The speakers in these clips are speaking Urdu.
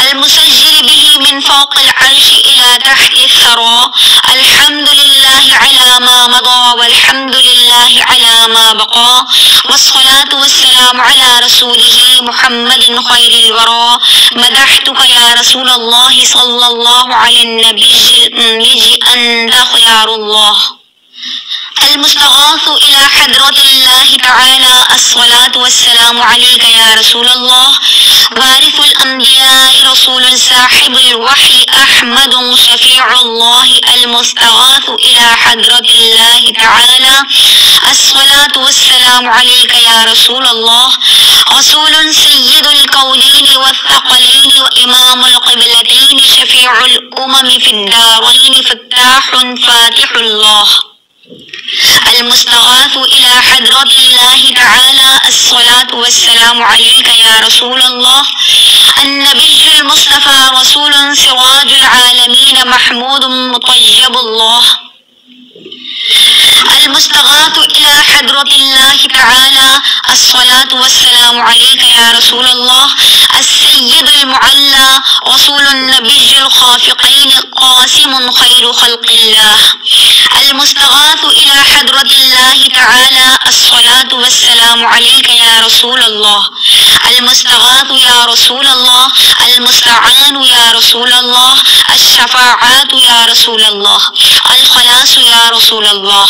المسجل به من فوق العرش إلى تحت الثرى. الحمد لله على ما مضى والحمد لله على ما بقى والصلاة والسلام على رسوله محمد خير الورى. مدحتك يا رسول الله صلى الله على النبي الأمي أنت خيار الله. المستغاث إلى حضرة الله تعالى. الصلاة والسلام عليك يا رسول الله وارث الأنبياء رسول صاحب الوحي أحمد شفيع الله. المستغاث إلى حضرة الله تعالى. الصلاة والسلام عليك يا رسول الله رسول سيد الكونين والثقلين وإمام القبلتين شفيع الأمم في الدارين فتاح فاتح الله. المستغاث إلى حضرة الله تعالى. الصلاة والسلام عليك يا رسول الله النبي المصطفى رسول سراج العالمين محمود مطيب الله. المستغاث إلى حضرة الله تعالى. الصلاة والسلام عليك يا رسول الله السيد المعلى رسول النبي الخافقين قاسم خير خلق الله. المستغاث إلى حضرة الله تعالى. الصلاة والسلام عليك يا رسول الله المستغاث يا رسول الله المستعان يا رسول الله الشفاعات يا رسول الله الخلاص يا رسول الله.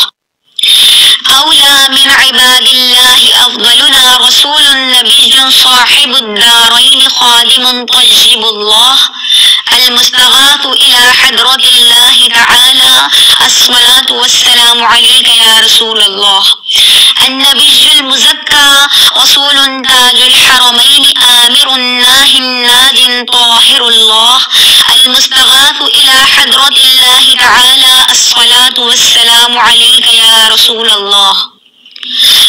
أولى من عباد الله أفضلنا رسول نبي صاحب الدارين خادم طيب الله. المستغاث إلى حضرة الله تعالى. الصلاة والسلام عليك يا رسول الله النبي المزكى رسول تاج الحرمين آمر ناه ناج طاهر الله. المستغاث إلى حضرة الله تعالى. الصلاة والسلام عليك يا رسول الله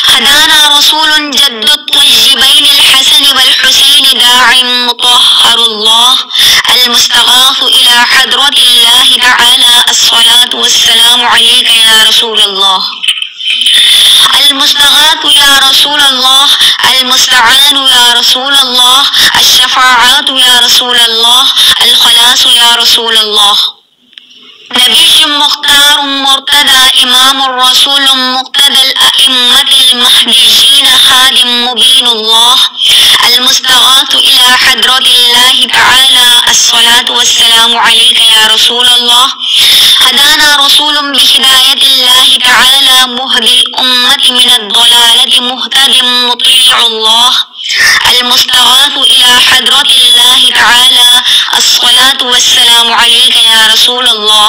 هدانا رسول جد الطيبين الحسن والحسين داع مطهر الله. المستغاث إلى حضرة الله تعالى. الصلاة والسلام عليك يا رسول الله المستغاث يا رسول الله المستعان يا رسول الله الشفاعات يا رسول الله الخلاص يا رسول الله. نبي مختار مرتدى إمام الرسول مقتدى الأئمة المهديين خادم مبين الله. المستغاث إلى حضرة الله تعالى. الصلاة والسلام عليك يا رسول الله هدانا رسول بهداية الله تعالى مهدي الأمة من الضلالة مهتد مطيع الله. المستغاث إلى حضرة الله تعالى. الصلاة والسلام عليك يا رسول الله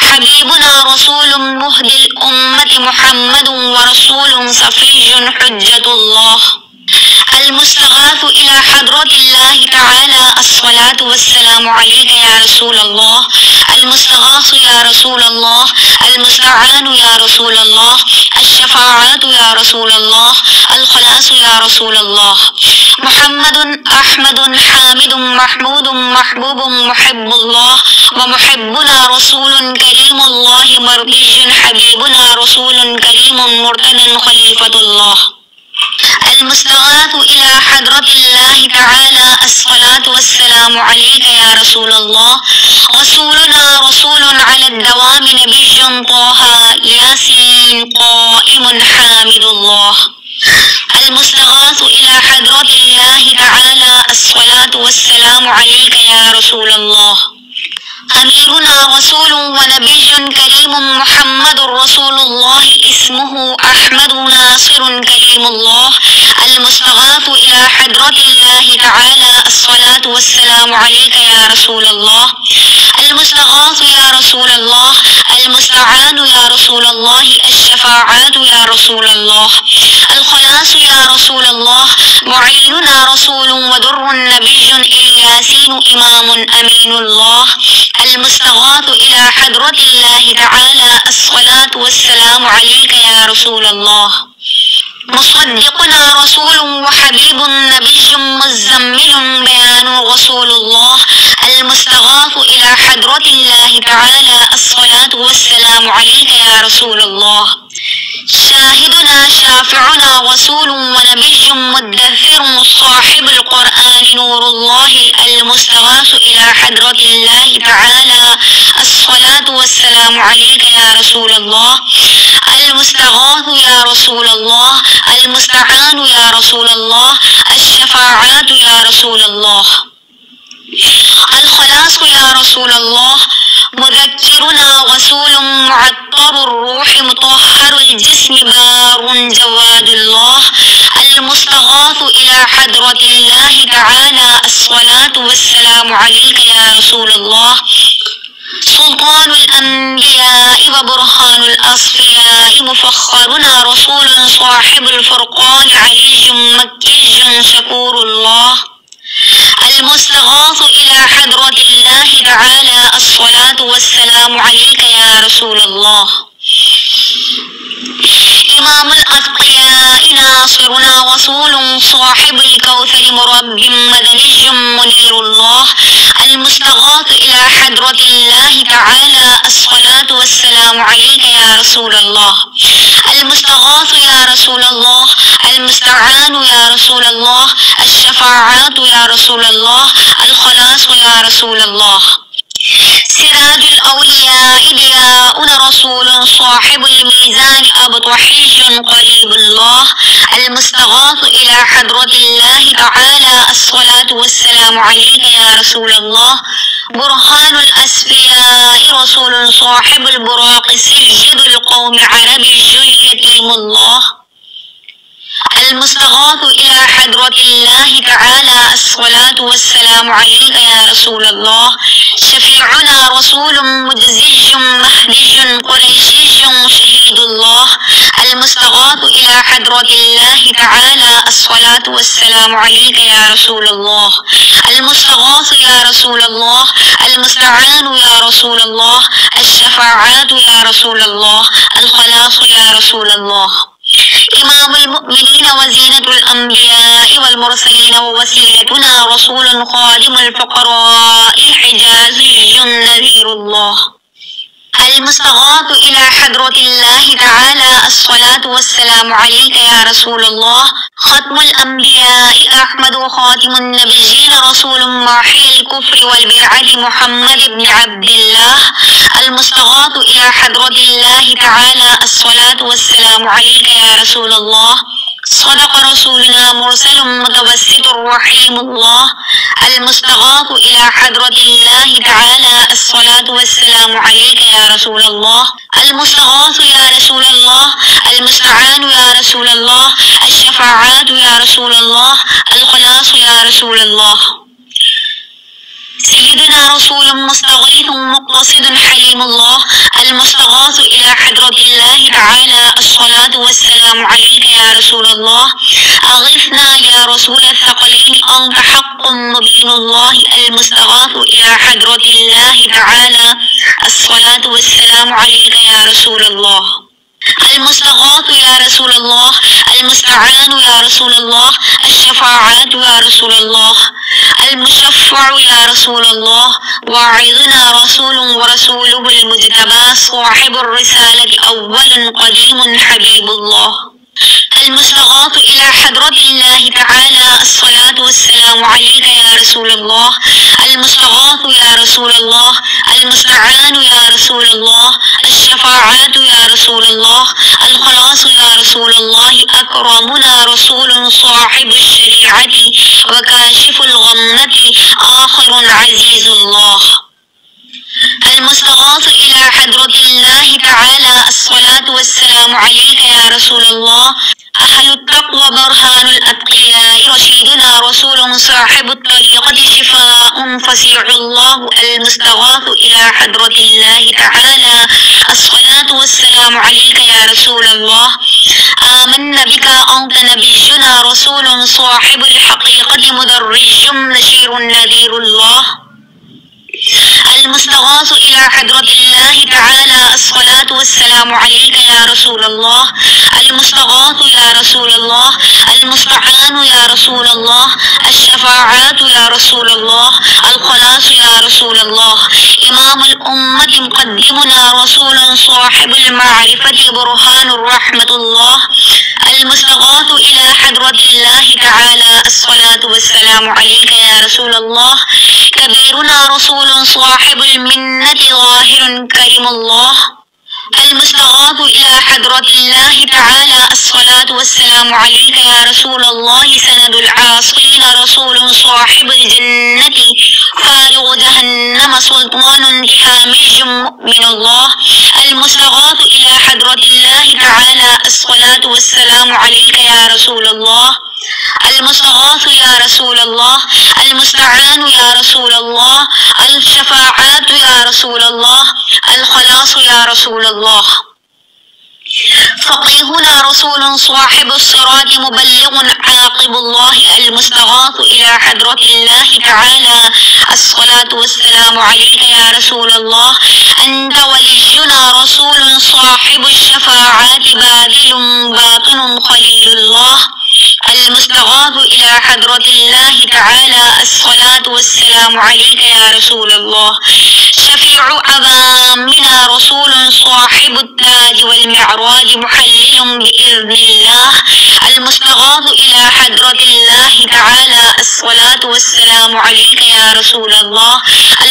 حبيبنا رسول مهدي الأمة محمد ورسول صفي حجة الله. المستغاث إلى حضرة الله تعالى. الصلاة والسلام عليك يا رسول الله المستغاث يا رسول الله المستعان يا رسول الله الشفاعات يا رسول الله الخلاص يا رسول الله. محمد أحمد حامد محمود محبوب محب الله ومحبنا رسول كريم الله مرضي حبيبنا رسول كريم مرتد خليفة الله. المستغاث إلى حضرة الله تعالى. الصلاة والسلام عليك يا رسول الله رسولنا رسول على الدوام نبي طه ياسين قائم حامد الله. المستغاث إلى حضرة الله تعالى. الصلاة والسلام عليك يا رسول الله أميرنا رسول ونبي كريم محمد رسول الله اسمه أحمد ناصر كريم الله. المستغاث إلى حضرة الله تعالى. الصلاة والسلام عليك يا رسول الله المستغاث يا رسول الله المستعان يا رسول الله الشفاعات يا رسول الله الخلاص يا رسول الله معيننا رسول ودر نبي إلياسين إمام أمين الله. المستغاث إلى حضرة الله تعالى. الصلاة والسلام عليك يا رسول الله مصدقنا رسول وحبيب نبي مزمل بيان رسول الله المستغاث إلى حضرة الله تعالى الصلاة والسلام عليك يا رسول الله شاهدنا شافعنا رسول ونبي مدثر صاحب القرآن نور الله المستغاث إلى حضرة الله تعالى الصلاة والسلام عليك يا رسول الله المستغاث يا رسول الله المستعان يا رسول الله الشفاعات يا رسول الله الخلاص يا رسول الله مذكرنا رسول معطر الروح مطهر الجسم بار جواد الله المستغاث إلى حضرة الله تعالى الصلاة والسلام عليك يا رسول الله سلطان الأنبياء وبرهان الأصفياء مفخرنا رسول صاحب الفرقان علي مكي شكور الله المستغاث إلى حضرة الله تعالى الصلاة والسلام عليك يا رسول الله إمام الأتقياء ناصرنا رسول صاحب الكوثر مرب مدني منير الله المستغاث إلى حضرة الله تعالى الصلاة والسلام عليك يا رسول الله المستغاث يا رسول الله المستعان يا رسول الله الشفاعات يا رسول الله الخلاص يا رسول الله سراج الأولياء ضياء رسول صاحب الميزان أبطحي قريب الله المستغاث إلى حضرة الله تعالى الصلاة والسلام عليك يا رسول الله برهان الأسفياء رسول صاحب البراق سيد القوم عربي يتيم الله المستغاث إلى حضرة الله تعالى الصلاة والسلام عليك يا رسول الله شفيعنا رسول مجزي مهدي قريشي شهيد الله المستغاث إلى حضرة الله تعالى الصلاة والسلام عليك يا رسول الله المستغاث يا رسول الله المستعان يا رسول الله الشفاعات يا رسول الله الخلاص يا رسول الله إمام المؤمنين وزينة الأنبياء والمرسلين ووسيلتنا رسول خادم الفقراء حجازي نذير الله المستغاث إلى حضرة الله تعالى الصلاة والسلام عليك يا رسول الله ختم الأنبياء أحمد خاتم النبيين رسول ماحي الكفر والبدعة محمد بن عبد الله المستغاث إلى حضرة الله تعالى الصلاة والسلام عليك يا رسول الله صدق رسولنا مرسل متوسط رحيم الله المستغاث إلى حضرة الله تعالى الصلاة والسلام عليك يا رسول الله المستغاث يا رسول الله المستعان يا رسول الله الشفاعات يا رسول الله الخلاص يا رسول الله سيدنا رسول مستغيث مقتصد حليم الله المستغاث إلى حضرة الله تعالى الصلاة والسلام عليك يا رسول الله أغثنا يا رسول الثقلين أنت حق مبين الله المستغاث إلى حضرة الله تعالى الصلاة والسلام عليك يا رسول الله المستغاث يا رسول الله المستعان يا رسول الله الشفاعات يا رسول الله المشفع يا رسول الله واعظنا رسول ورسوله المجتبى صاحب الرسالة أول قديم حبيب الله المستغاث إلى حضرة الله تعالى الصلاة والسلام عليك يا رسول الله المستغاث يا رسول الله المستعان يا رسول الله الشفاعات يا رسول الله الخلاص يا رسول الله أكرمنا رسول صاحب الشريعة وكاشف الغمة آخر عزيز الله المستغاث إلى حضرة الله تعالى الصلاة والسلام عليك يا رسول الله أهل التقوى برهان الأتقياء رشيدنا رسول صاحب الطريقة شفاء فسيع الله المستغاث إلى حضرة الله تعالى الصلاة والسلام عليك يا رسول الله آمنا بك أنت نبينا رسول صاحب الحقيقة مدرج نشير نذير الله المستغاث إلى حضرة الله تعالى الصلاة والسلام عليك يا رسول الله المستغاث يا رسول الله المستعان يا رسول الله الشفاعات يا رسول الله الخلاص يا رسول الله إمام الأمة مقدمنا رسول صاحب المعرفة برهان رحمة الله المستغاث إلى حضرة الله تعالى الصلاة والسلام عليك يا رسول الله كبيرنا رسول صاحب المنة ظاهر كريم الله المستغاث إلى حضرة الله تعالى الصلاة والسلام عليك يا رسول الله سند العاصين رسول صاحب الجنة فارغ جهنم سلطان انتحامي مؤمن الله المستغاث إلى حضرة الله تعالى الصلاة والسلام عليك يا رسول الله المستغاث يا رسول الله المستعان يا رسول الله الشفاعات يا رسول الله الخلاص يا رسول الله فقيهنا رسول صاحب الصراط مبلغ عاقب الله المستغاث إلى حضرة الله تعالى الصلاة والسلام عليك يا رسول الله أنت ولينا رسول صاحب الشفاعات باذل باطن خليل الله المستغاث إلى حضرة الله تعالى الصلاة والسلام عليك يا رسول الله شفيع عظامنا رسول صاحب التاج والمعراج محلل بإذن الله المستغاث إلى حضرة الله تعالى الصلاة والسلام عليك يا رسول الله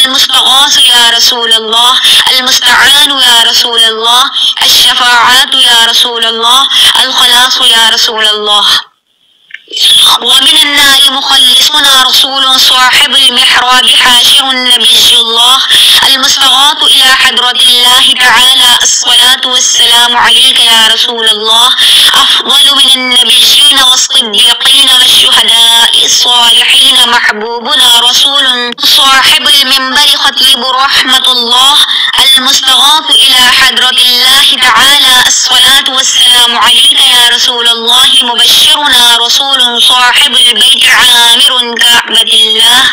المستغاث يا رسول الله المستعان يا رسول الله الشفاعات يا رسول الله الخلاص يا رسول الله ومن النار مخلصنا رسول صاحب المحراب حاشر النبي الله المستغاث إلى حضرة الله تعالى الصلاة والسلام عليك يا رسول الله أفضل من النبيين والصديقين والشهداء الصالحين محبوبنا رسول صاحب المنبر خطيب رحمة الله المستغاث إلى حضرة الله تعالى الصلاة والسلام عليك يا رسول الله مبشرنا رسول صاحب البيت عامر كعبة الله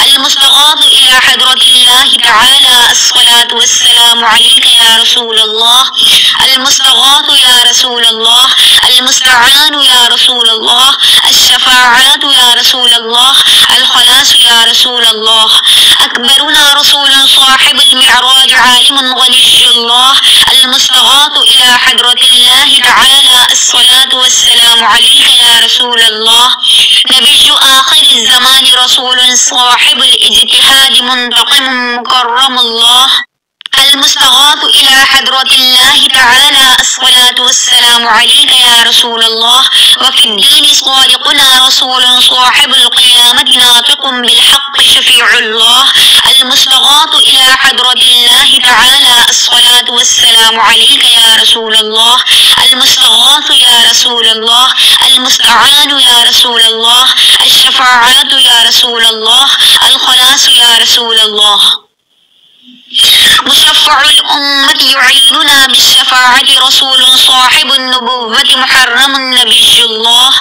المستغاث إلى حضرة الله تعالى الصلاة والسلام عليك يا رسول الله المستغاث يا رسول الله المستعان يا رسول الله الشفاعات يا رسول الله الخلاص يا رسول الله أكبرنا رسول صاحب المعراج عالم غني الله المستغاث إلى حضرة الله تعالى الصلاة والسلام عليك يا رسول الله نبي آخر الزمان رسول صاحب الاجتهاد منتقم مكرم الله المستغاث إلى حضرة الله تعالى الصلاة والسلام عليك يا رسول الله وفي الدين صادقنا رسول صاحب القيامة ناطق بالحق شفيع الله المستغاث إلى حضرة الله تعالى الصلاة والسلام عليك يا رسول الله المستغاث يا رسول الله المستعان يا رسول الله الشفاعات يا رسول الله الخلاص يا رسول الله مشفع الأمة يعيننا بالشفاعة رسول صاحب النبوة محرم النبي الله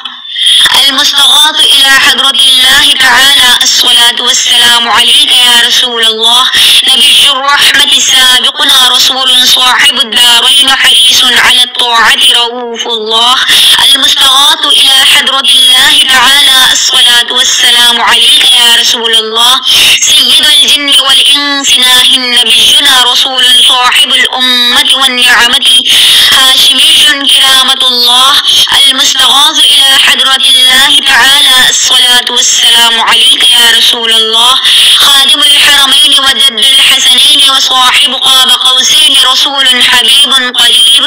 المستغاث إلى حضرة الله تعالى الصلاة والسلام عليك يا رسول الله نبي الرحمة سابقنا رسول صاحب الدارين حريص على الطاعة رؤوف الله المستغاث إلى حضرة الله تعالى الصلاة والسلام عليك يا رسول الله سيد الجن والإنس ناهي نبينا رسول صاحب الأمة والنعمة هاشمي كرامة الله المستغاث إلى حضرة الله تعالى الصلاة والسلام عليك يا رسول الله خادم الحرمين وجد الحسنين وصاحب قاب قوسين رسول حبيب قريب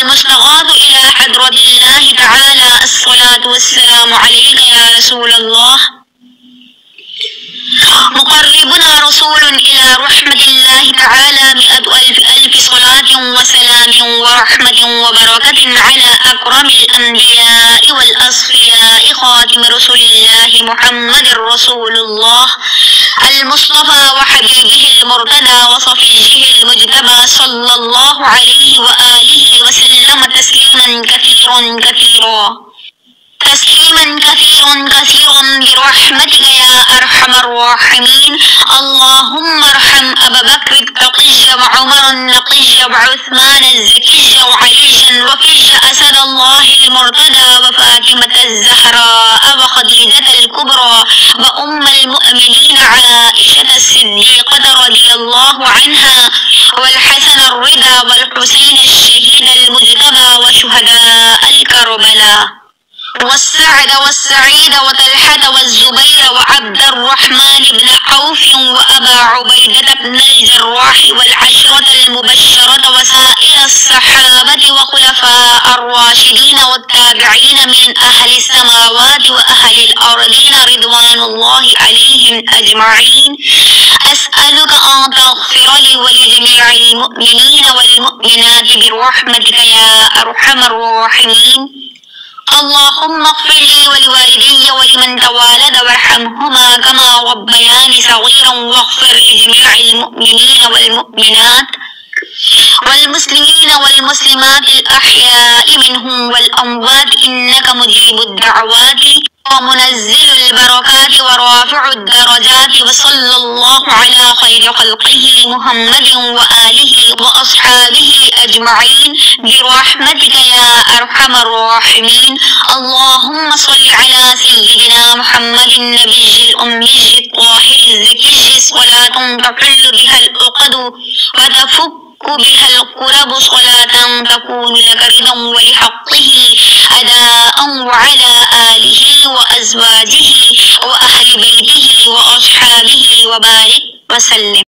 المستغاث إلى حضرة الله تعالى الصلاة والسلام عليك يا رسول الله مقربنا رسول إلى رحمة الله تعالى 100,000 صلاة وسلام ورحمة وبركة على أكرم الأنبياء والأصفياء خاتم رسول الله محمد رسول الله المصطفى وحبيبه المرتدى وصفيه المجتبى صلى الله عليه وآله وسلم تسليما كثيرا كثيرا برحمتك يا أرحم الراحمين. الراحمين. اللهم ارحم أبا بكر التقي وعمر النقي وعثمان الزكي وعليا وفي أسد الله المرتدى وفاطمة الزهراء وخديجة الكبرى وأم المؤمنين عائشة الصديقة رضي الله عنها والحسن الرضا والحسين الشهيد المجتبى وشهداء الكربلاء والسعد والسعيد وطلحة والزبير وعبد الرحمن بن عوف وأبا عبيدة بن الجراح والعشرة المبشرة وسائر الصحابة وخلفاء الراشدين والتابعين من أهل السماوات وأهل الأرضين رضوان الله عليهم أجمعين. أسألك أن تغفر لي ولجميع المؤمنين والمؤمنات برحمتك يا أرحم الراحمين. اللهم اغفر لي ولوالدي ولمن توالد وارحمهما كما ربياني صغيرا واغفر لجميع المؤمنين والمؤمنات والمسلمين والمسلمات الأحياء منهم والأموات إنك مجيب الدعوات ومنزل البركات ورافع الدرجات. وصلى الله على خير خلقه محمد وآله وأصحابه أجمعين برحمتك يا أرحم الراحمين. اللهم صل على سيدنا محمد النبي الأمي الطاهر الزكي صلاة تحل بها العقد وتفك بها القرب صلاة تكون لك رضا ولحقه أداء وعلى آله وأزواجه وأهل بيته وأصحابه وبارك وسلم.